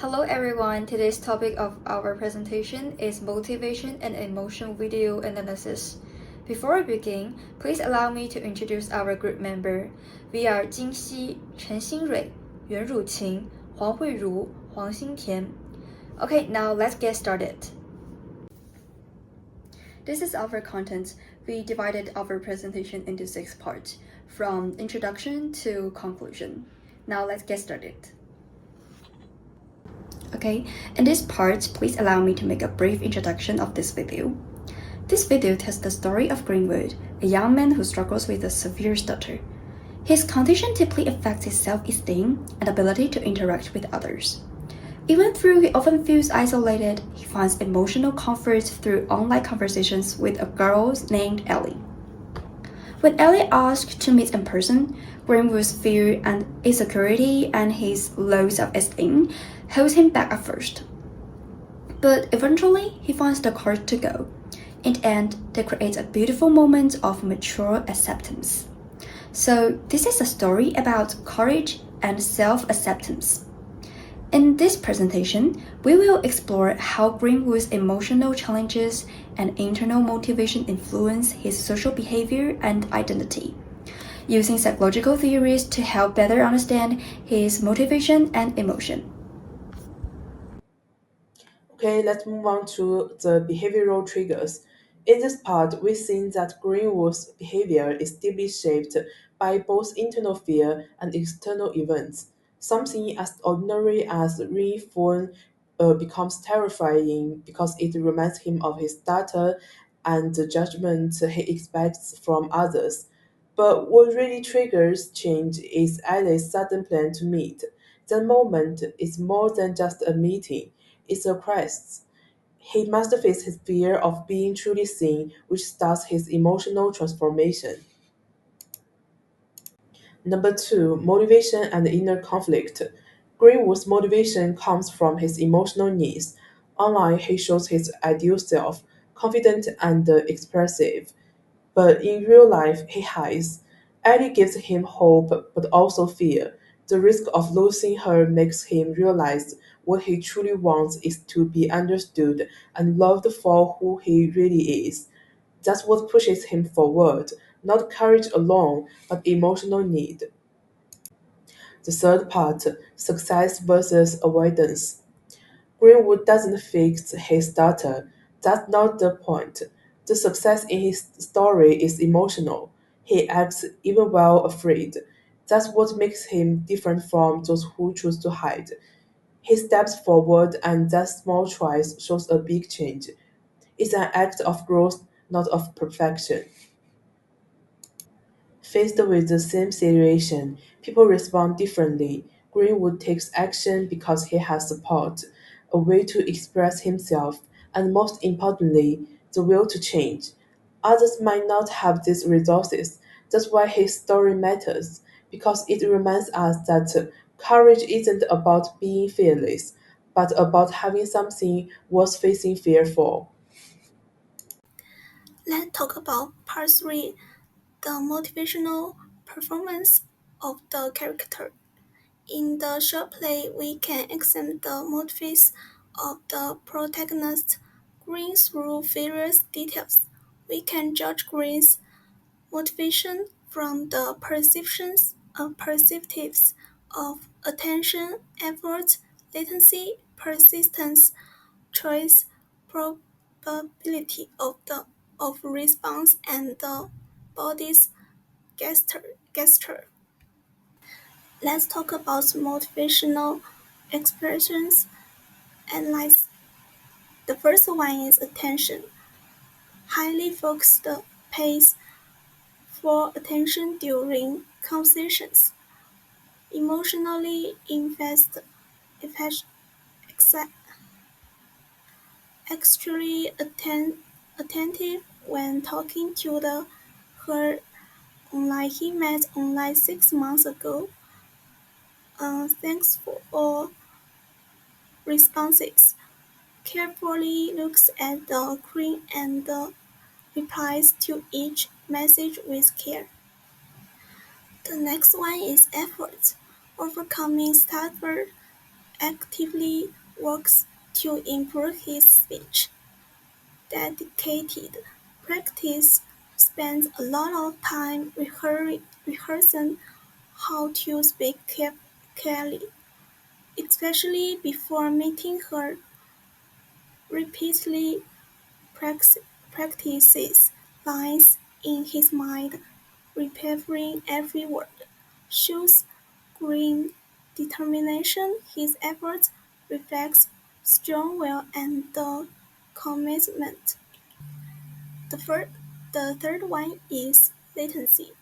Hello everyone, today's topic of our presentation is motivation and emotion video analysis. Before we begin, please allow me to introduce our group member. We are Jingxi, Chen Xinrui, Yuan Ruqing, Huang Huiru, Huang Xingtian. Okay, now let's get started. This is our content. We divided our presentation into 6 parts, from introduction to conclusion. Now let's get started. Okay, in this part, please allow me to make a brief introduction of this video. This video tells the story of Greenwood, a young man who struggles with a severe stutter. His condition deeply affects his self-esteem and ability to interact with others. Even though he often feels isolated, he finds emotional comfort through online conversations with a girl named Ellie. When Ellie asked to meet in person, Greenwood's fear and insecurity and his low self-esteem holds him back at first. But eventually, he finds the courage to go. In the end, they create a beautiful moment of mature acceptance. So, this is a story about courage and self-acceptance. In this presentation, we will explore how Greenwood's emotional challenges and internal motivation influence his social behavior and identity, using psychological theories to help better understand his motivation and emotion. Okay, let's move on to the behavioral triggers. In this part, we've seen that Greenwood's behavior is deeply shaped by both internal fear and external events. Something as ordinary as ringing phone becomes terrifying because it reminds him of his data and the judgment he expects from others. But what really triggers change is Alice's sudden plan to meet. The moment is more than just a meeting, it's a crisis. He must face his fear of being truly seen, which starts his emotional transformation. Number two, motivation and inner conflict. Greenwood's motivation comes from his emotional needs. Online, he shows his ideal self, confident and expressive. But in real life, he hides. Ellie gives him hope but also fear. The risk of losing her makes him realize what he truly wants is to be understood and loved for who he really is. That's what pushes him forward, not courage alone, but emotional need. The third part, success versus avoidance. Greenwood doesn't fix his data. That's not the point. The success in his story is emotional. He acts even while afraid. That's what makes him different from those who choose to hide. He steps forward, and that small choice shows a big change. It's an act of growth, not of perfection. Faced with the same situation, people respond differently. Greenwood takes action because he has support, a way to express himself, and most importantly, the will to change. Others might not have these resources. That's why his story matters, because it reminds us that courage isn't about being fearless, but about having something worth facing fear for. Let's talk about part 3, the motivational performance of the character. In the short play, we can examine the motives of the protagonist Green through various details. We can judge Green's motivation from the perspectives of attention, effort, latency, persistence, choice, probability of response, and the body's gesture. Let's talk about motivational expressions analyze. The first one is attention. Highly focused pays for attention during conversations. Emotionally extremely attentive when talking to the her online he met online 6 months ago. Thanks for all responses. Carefully looks at the screen and replies to each message with care. The next one is effort. Overcoming stubborn actively works to improve his speech. Dedicated practice spends a lot of time rehearsing how to speak clearly, especially before meeting her. Repeatedly practices lines in his mind, repairing every word. Shows green determination. His efforts reflects strong will and the commitment. The third one is latency.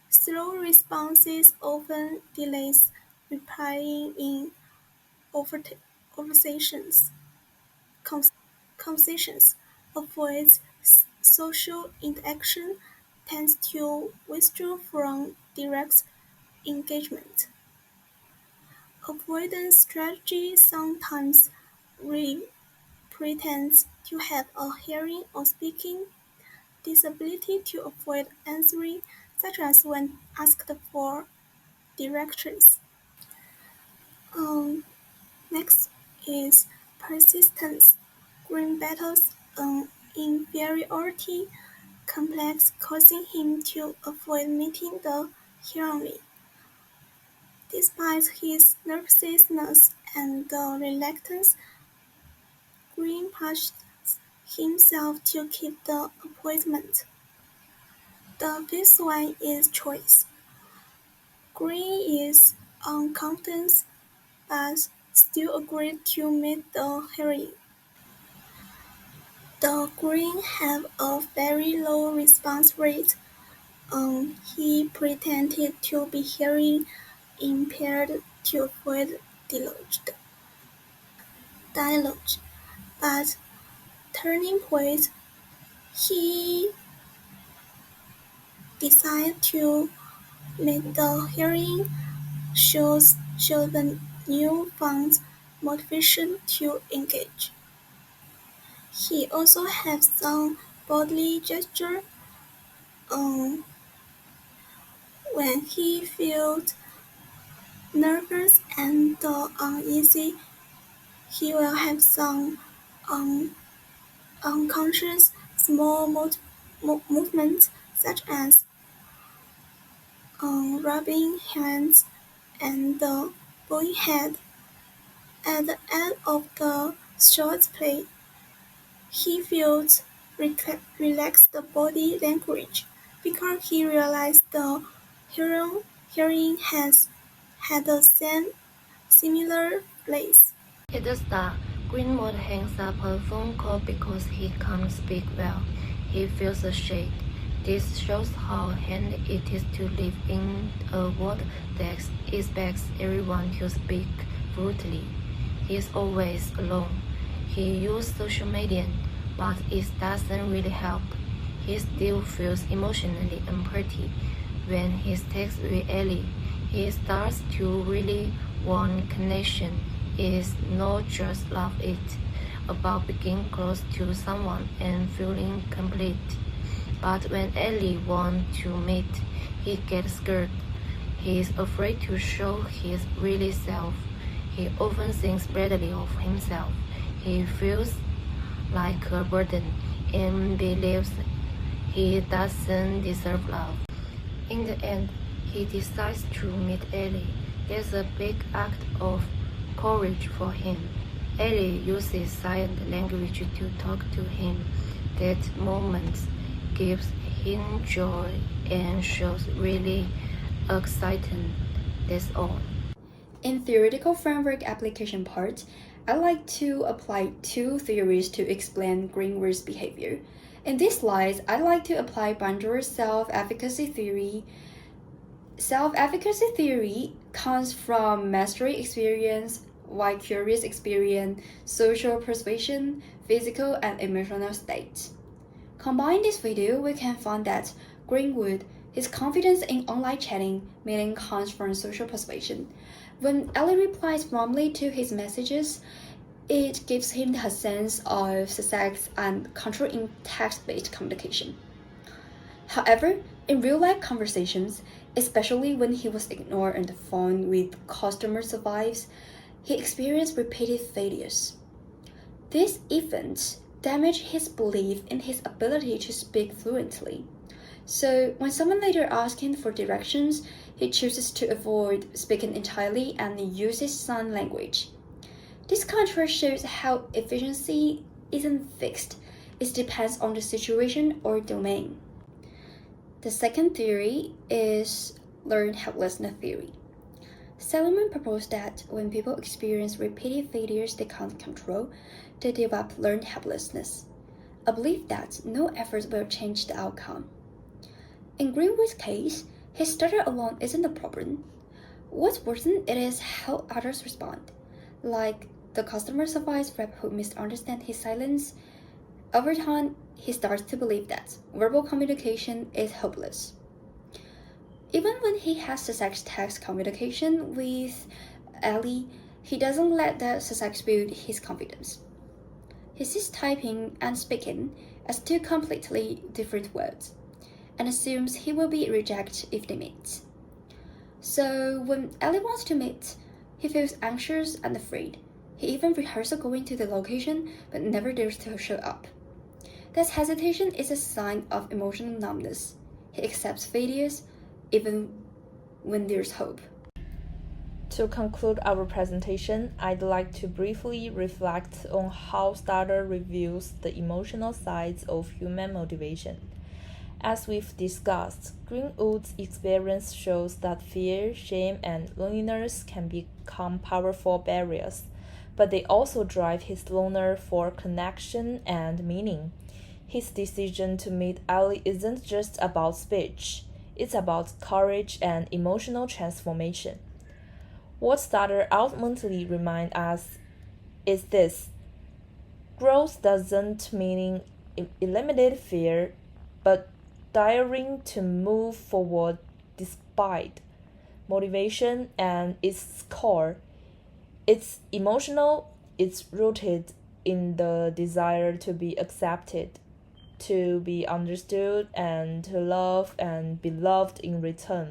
Slow responses often delays replying in conversations. Conversations avoids social interaction, tends to withdraw from direct engagement. Avoidance strategy sometimes pretends to have a hearing or speaking disability to avoid answering, such as when asked for directions. Um, Next is persistence. Green battles an inferiority complex causing him to avoid meeting the heroine. Despite his nervousness and the reluctance, Green pushed himself to keep the appointment. The fifth one is choice. Green is on confidence but still agreed to meet the heroine. The Green have a very low response rate. He pretended to be hearing impaired to avoid dialogue, but turning point, he decided to make the hearing show the newfound motivation to engage. He also has some bodily gesture. Um, when he feels nervous and uneasy, he will have some um, unconscious small movements such as rubbing hands and bowing head. At the end of the short play, he feels relaxed body language because he realized the hearing has had the similar place. At the start, Greenwood hangs up a phone call because he can't speak well. He feels ashamed. This shows how hard it is to live in a world that expects everyone to speak fluently. He is always alone. He uses social media, but it doesn't really help. He still feels emotionally empty. When he texts with Ellie, he starts to really want connection. It's not just love, it's about being close to someone and feeling complete. But when Ellie wants to meet, he gets scared. He is afraid to show his real self. He often thinks badly of himself. He feels like a burden and believes he doesn't deserve love. In the end, he decides to meet Ellie. There's a big act of courage for him. Ellie uses sign language to talk to him. That moment gives him joy and shows really exciting. That's all. In theoretical framework application part, I like to apply two theories to explain Greenwood's behavior. In these slides, I like to apply Bandur's self-efficacy theory. Self-efficacy theory comes from mastery experience, vicarious experience, social persuasion, physical and emotional state. Combine this video, we can find that Greenwood, his confidence in online chatting mainly comes from social persuasion. When Ellie replies warmly to his messages, it gives him a sense of success and control in text-based communication. However, in real-life conversations, especially when he was ignored on the phone with customer service, he experienced repeated failures. These events damaged his belief in his ability to speak fluently. So, when someone later asks him for directions, he chooses to avoid speaking entirely and uses sign language. This contrast shows how efficiency isn't fixed, it depends on the situation or domain. The second theory is learned helplessness theory. Salomon proposed that when people experience repeated failures they can't control, they develop learned helplessness, a belief that no effort will change the outcome. In Greenwood's case, his stutter alone isn't the problem. What's worsened it is how others respond, like the customer service rep who misunderstands his silence. Over time, he starts to believe that verbal communication is hopeless. Even when he has success text communication with Ellie, he doesn't let the success build his confidence. He sees typing and speaking as two completely different words, and assumes he will be rejected if they meet. So when Ellie wants to meet, he feels anxious and afraid. He even rehearses going to the location but never dares to show up. This hesitation is a sign of emotional numbness. He accepts failures even when there's hope. To conclude our presentation, I'd like to briefly reflect on how stutter reveals the emotional sides of human motivation. As we've discussed, Greenwood's experience shows that fear, shame, and loneliness can become powerful barriers, but they also drive his longing for connection and meaning. His decision to meet Ellie isn't just about speech, it's about courage and emotional transformation. What stutter ultimately reminds us is this: growth doesn't mean eliminate fear, but daring to move forward despite motivation and its core. It's emotional, it's rooted in the desire to be accepted, to be understood, and to love and be loved in return.